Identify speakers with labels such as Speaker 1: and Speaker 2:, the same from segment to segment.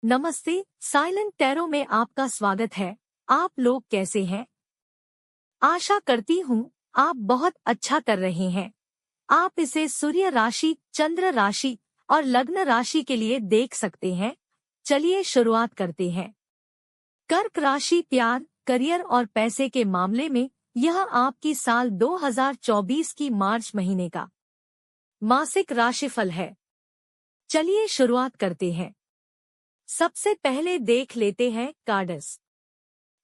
Speaker 1: नमस्ते, silent tarot में आपका स्वागत है। आप लोग कैसे हैं? आशा करती हूँ आप बहुत अच्छा कर रहे हैं। आप इसे सूर्य राशि, चंद्र राशि और लग्न राशि के लिए देख सकते हैं। चलिए शुरुआत करते हैं। कर्क राशि, प्यार, करियर और पैसे के मामले में यह आपकी साल 2024 की मार्च महीने का मासिक राशिफल है। चलिए शुरुआत करते हैं। सबसे पहले देख लेते हैं कार्ड्स।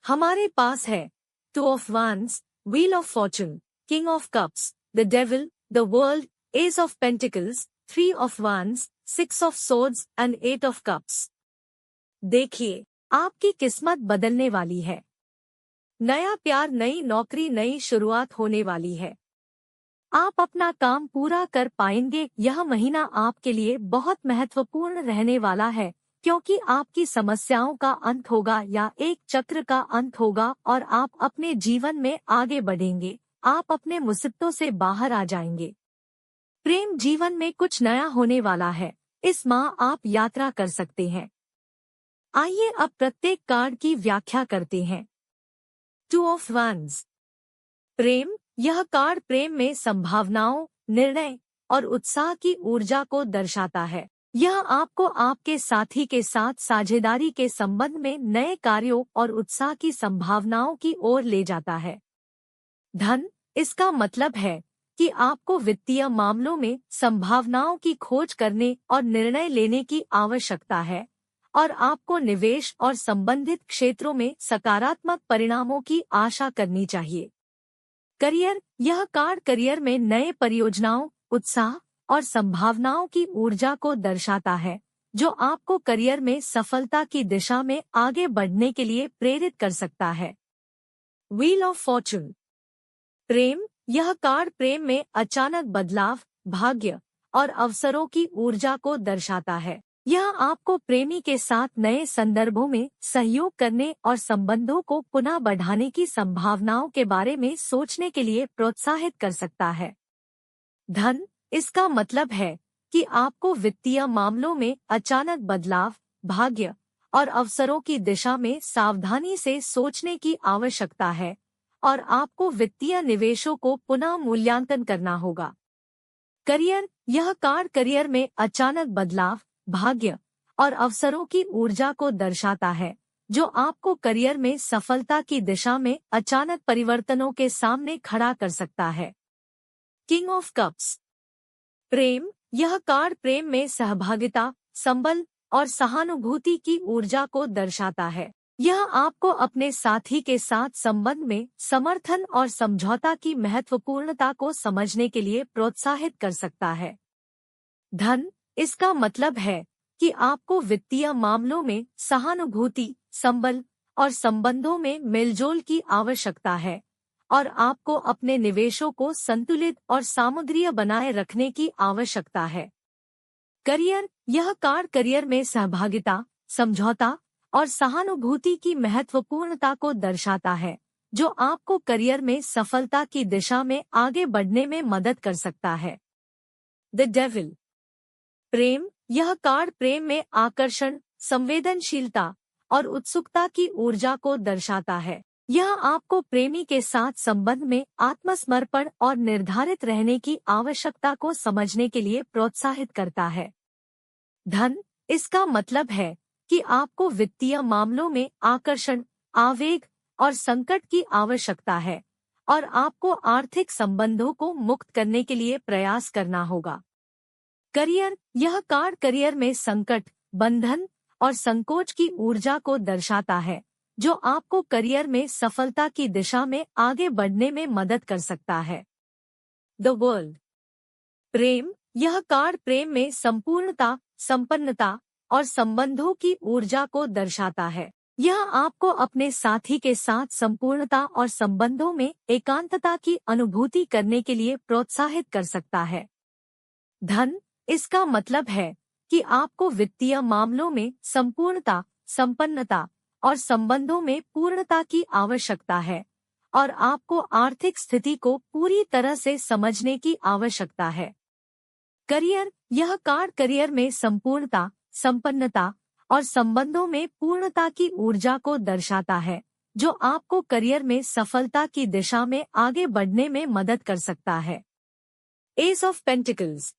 Speaker 1: हमारे पास है two of wands, wheel of fortune, king of cups, the devil, the world, ace of pentacles, three of wands, six of swords and eight of cups. देखिए, आपकी किस्मत बदलने वाली है। नया प्यार, नई नौकरी, नई शुरुआत होने वाली है। आप अपना काम पूरा कर पाएंगे। यह महीना आपके लिए बहुत महत्वपूर्ण रहने वाला है, क्योंकि आपकी समस्याओं का अंत होगा या एक चक्र का अंत होगा और आप अपने जीवन में आगे बढ़ेंगे। आप अपने मुसीबतों से बाहर आ जाएंगे। प्रेम जीवन में कुछ नया होने वाला है। इस माह आप यात्रा कर सकते हैं। आइए अब प्रत्येक कार्ड की व्याख्या करते हैं। टू ऑफ वांड्स, प्रेम। यह कार्ड प्रेम में संभावनाओं, निर्णय और उत्साह की ऊर्जा को दर्शाता है। यह आपको आपके साथी के साथ साझेदारी के संबंध में नए कार्यों और उत्साह की संभावनाओं की ओर ले जाता है। धन, इसका मतलब है कि आपको वित्तीय मामलों में संभावनाओं की खोज करने और निर्णय लेने की आवश्यकता है और आपको निवेश और संबंधित क्षेत्रों में सकारात्मक परिणामों की आशा करनी चाहिए। करियर, यह कार्ड करियर में नए परियोजनाओं, उत्साह और संभावनाओं की ऊर्जा को दर्शाता है, जो आपको करियर में सफलता की दिशा में आगे बढ़ने के लिए प्रेरित कर सकता है। व्हील ऑफ फॉर्चून, प्रेम। यह कार्ड प्रेम में अचानक बदलाव, भाग्य और अवसरों की ऊर्जा को दर्शाता है। यह आपको प्रेमी के साथ नए संदर्भों में सहयोग करने और संबंधों को पुनः बढ़ाने की संभावनाओं के बारे में सोचने के लिए प्रोत्साहित कर सकता है। धन, इसका मतलब है कि आपको वित्तीय मामलों में अचानक बदलाव, भाग्य और अवसरों की दिशा में सावधानी से सोचने की आवश्यकता है और आपको वित्तीय निवेशों को पुनः मूल्यांकन करना होगा। करियर, यह कार्ड करियर में अचानक बदलाव, भाग्य और अवसरों की ऊर्जा को दर्शाता है, जो आपको करियर में सफलता की दिशा में अचानक परिवर्तनों के सामने खड़ा कर सकता है। किंग ऑफ कप्स, प्रेम। यह कार्ड प्रेम में सहभागिता, संबल और सहानुभूति की ऊर्जा को दर्शाता है। यह आपको अपने साथी के साथ संबंध में समर्थन और समझौता की महत्वपूर्णता को समझने के लिए प्रोत्साहित कर सकता है। धन, इसका मतलब है कि आपको वित्तीय मामलों में सहानुभूति, संबल और संबंधों में मेलजोल की आवश्यकता है और आपको अपने निवेशों को संतुलित और सामग्रीय बनाए रखने की आवश्यकता है। करियर, यह कार्ड करियर में सहभागिता, समझौता और सहानुभूति की महत्वपूर्णता को दर्शाता है, जो आपको करियर में सफलता की दिशा में आगे बढ़ने में मदद कर सकता है। द डेविल, प्रेम। यह कार्ड प्रेम में आकर्षण, संवेदनशीलता और उत्सुकता की ऊर्जा को दर्शाता है। यह आपको प्रेमी के साथ संबंध में आत्मसमर्पण और निर्धारित रहने की आवश्यकता को समझने के लिए प्रोत्साहित करता है। धन, इसका मतलब है कि आपको वित्तीय मामलों में आकर्षण, आवेग और संकट की आवश्यकता है और आपको आर्थिक संबंधों को मुक्त करने के लिए प्रयास करना होगा। करियर, यह कार्ड करियर में संकट, बंधन और संकोच की ऊर्जा को दर्शाता है, जो आपको करियर में सफलता की दिशा में आगे बढ़ने में मदद कर सकता है। द वर्ल्ड, प्रेम। यह कार्ड प्रेम में संपूर्णता, संपन्नता और संबंधों की ऊर्जा को दर्शाता है। यह आपको अपने साथी के साथ संपूर्णता और संबंधों में एकांतता की अनुभूति करने के लिए प्रोत्साहित कर सकता है। धन, इसका मतलब है कि आपको वित्तीय मामलों में संपूर्णता, संपन्नता और संबंधों में पूर्णता की आवश्यकता है और आपको आर्थिक स्थिति को पूरी तरह से समझने की आवश्यकता है। करियर, यह कार्ड करियर में संपूर्णता, संपन्नता और संबंधों में पूर्णता की ऊर्जा को दर्शाता है, जो आपको करियर में सफलता की दिशा में आगे बढ़ने में मदद कर सकता है। एस ऑफ पेंटिकल्स।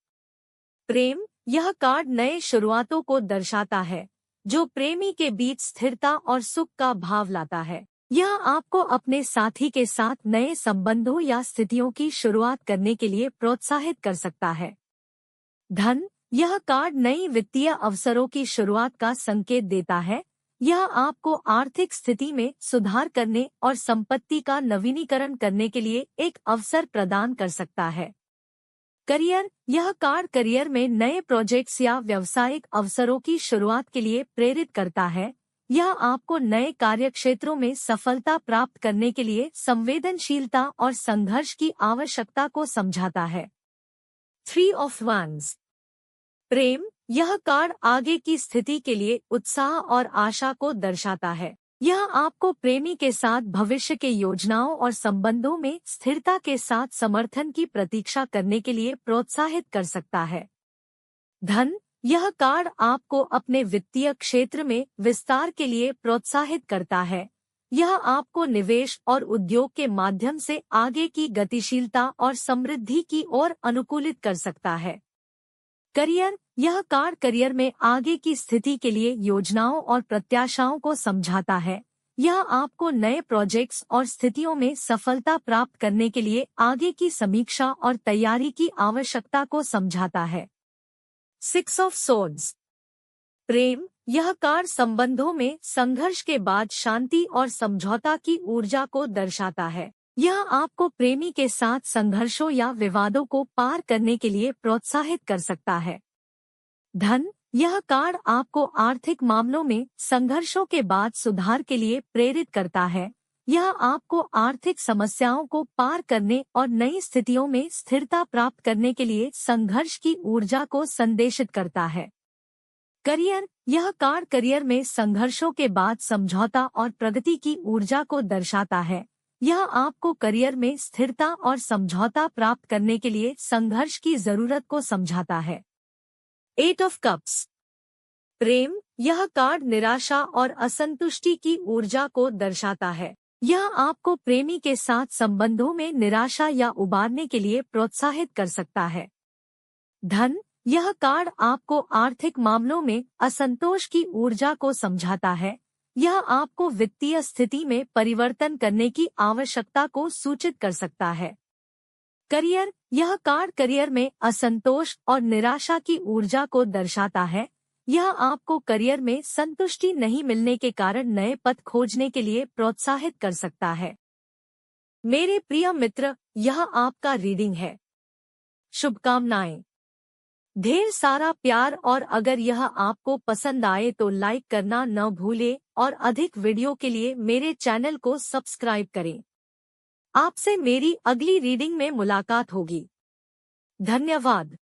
Speaker 1: प्रेम। यह कार्ड नए शुरुआतों को दर्शाता है, जो प्रेमी के बीच स्थिरता और सुख का भाव लाता है। यह आपको अपने साथी के साथ नए संबंधों या स्थितियों की शुरुआत करने के लिए प्रोत्साहित कर सकता है। धन। यह कार्ड नई वित्तीय अवसरों की शुरुआत का संकेत देता है। यह आपको आर्थिक स्थिति में सुधार करने और संपत्ति का नवीनीकरण करने के लिए एक अवसर प्रदान कर सकता है। करियर। यह कार्ड करियर में नए प्रोजेक्ट्स या व्यावसायिक अवसरों की शुरुआत के लिए प्रेरित करता है। यह आपको नए कार्यक्षेत्रों में सफलता प्राप्त करने के लिए संवेदनशीलता और संघर्ष की आवश्यकता को समझाता है। 3 ऑफ वांड्स। प्रेम। यह कार्ड आगे की स्थिति के लिए उत्साह और आशा को दर्शाता है। यह आपको प्रेमी के साथ भविष्य के योजनाओं और संबंधों में स्थिरता के साथ समर्थन की प्रतीक्षा करने के लिए प्रोत्साहित कर सकता है। धन। यह कार्ड आपको अपने वित्तीय क्षेत्र में विस्तार के लिए प्रोत्साहित करता है। यह आपको निवेश और उद्योग के माध्यम से आगे की गतिशीलता और समृद्धि की ओर अनुकूलित कर सकता है। करियर। यह कार्ड करियर में आगे की स्थिति के लिए योजनाओं और प्रत्याशाओं को समझाता है। यह आपको नए प्रोजेक्ट्स और स्थितियों में सफलता प्राप्त करने के लिए आगे की समीक्षा और तैयारी की आवश्यकता को समझाता है। 6 ऑफ सोर्ड्स। प्रेम। यह कार्ड संबंधों में संघर्ष के बाद शांति और समझौता की ऊर्जा को दर्शाता है। यह आपको प्रेमी के साथ संघर्षों या विवादों को पार करने के लिए प्रोत्साहित कर सकता है। धन। यह कार्ड आपको आर्थिक मामलों में संघर्षों के बाद सुधार के लिए प्रेरित करता है। यह आपको आर्थिक समस्याओं को पार करने और नई स्थितियों में स्थिरता प्राप्त करने के लिए संघर्ष की ऊर्जा को संदेशित करता है। करियर। यह कार्ड करियर में संघर्षों के बाद समझौता और प्रगति की ऊर्जा को दर्शाता है। यह आपको करियर में स्थिरता और समझौता प्राप्त करने के लिए संघर्ष की जरूरत को समझाता है। 8 ऑफ कप्स। प्रेम। यह कार्ड निराशा और असंतुष्टि की ऊर्जा को दर्शाता है। यह आपको प्रेमी के साथ संबंधों में निराशा या उबारने के लिए प्रोत्साहित कर सकता है। धन। यह कार्ड आपको आर्थिक मामलों में असंतोष की ऊर्जा को समझाता है। यह आपको वित्तीय स्थिति में परिवर्तन करने की आवश्यकता को सूचित कर सकता है। करियर। यह कार्ड करियर में असंतोष और निराशा की ऊर्जा को दर्शाता है। यह आपको करियर में संतुष्टि नहीं मिलने के कारण नए पथ खोजने के लिए प्रोत्साहित कर सकता है। मेरे प्रिय मित्र, यह आपका रीडिंग है। शुभकामनाएं। ढेर सारा प्यार, और अगर यह आपको पसंद आए तो लाइक करना न भूलें और अधिक वीडियो के लिए मेरे चैनल को सब्सक्राइब करें। आपसे मेरी अगली रीडिंग में मुलाकात होगी। धन्यवाद।